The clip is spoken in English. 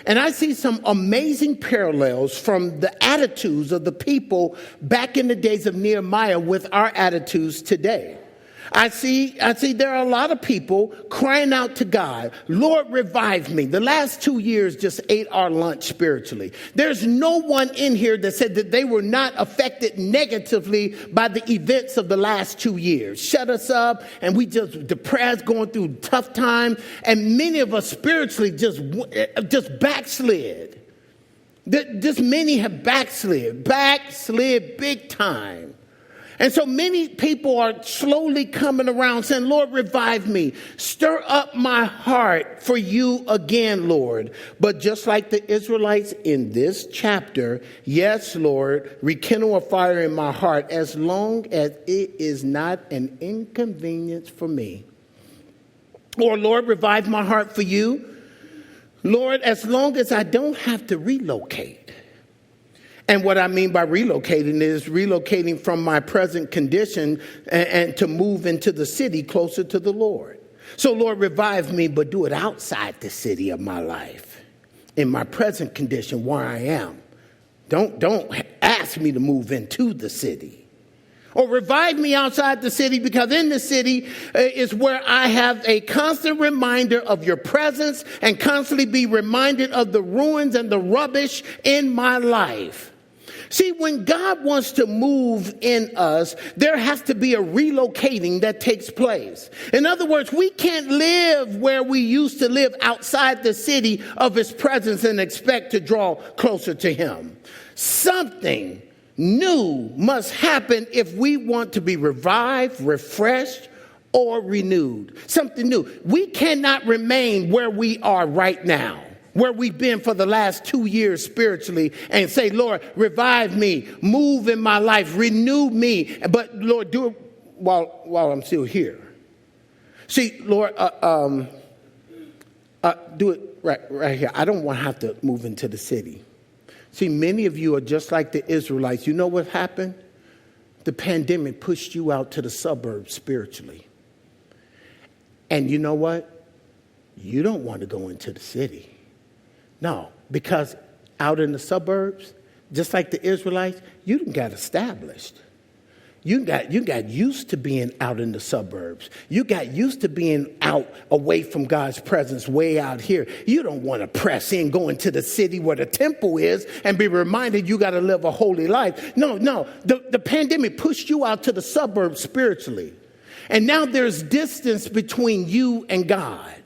And I see some amazing parallels from the attitudes of the people back in the days of Nehemiah with our attitudes today. I see there are a lot of people crying out to God, Lord, revive me. The last 2 years just ate our lunch spiritually. There's no one in here that said that they were not affected negatively by the events of the last 2 years. Shut us up and we just depressed, going through tough times. And many of us spiritually just backslid. Just many have backslid big time. And so many people are slowly coming around saying, Lord, revive me. Stir up my heart for you again, Lord. But just like the Israelites in this chapter, yes, Lord, rekindle a fire in my heart as long as it is not an inconvenience for me. Or, Lord, revive my heart for you. Lord, as long as I don't have to relocate. And what I mean by relocating is relocating from my present condition and to move into the city closer to the Lord. So, Lord, revive me, but do it outside the city of my life, in my present condition where I am. Don't ask me to move into the city. Or revive me outside the city, because in the city is where I have a constant reminder of your presence and constantly be reminded of the ruins and the rubbish in my life. See, when God wants to move in us, there has to be a relocating that takes place. In other words, we can't live where we used to live outside the city of his presence and expect to draw closer to him. Something new must happen if we want to be revived, refreshed, or renewed. Something new. We cannot remain where we are right now, where we've been for the last 2 years spiritually, and say, Lord, revive me, move in my life, renew me. But Lord, do it while I'm still here. See, Lord, do it right here. I don't want to have to move into the city. See, many of you are just like the Israelites. You know what happened? The pandemic pushed you out to the suburbs spiritually. And you know what? You don't want to go into the city. No, because out in the suburbs, just like the Israelites, you done got established. You got used to being out in the suburbs. You got used to being out away from God's presence, way out here. You don't want to press in, go into the city where the temple is and be reminded you got to live a holy life. No. The pandemic pushed you out to the suburbs spiritually. And now there's distance between you and God.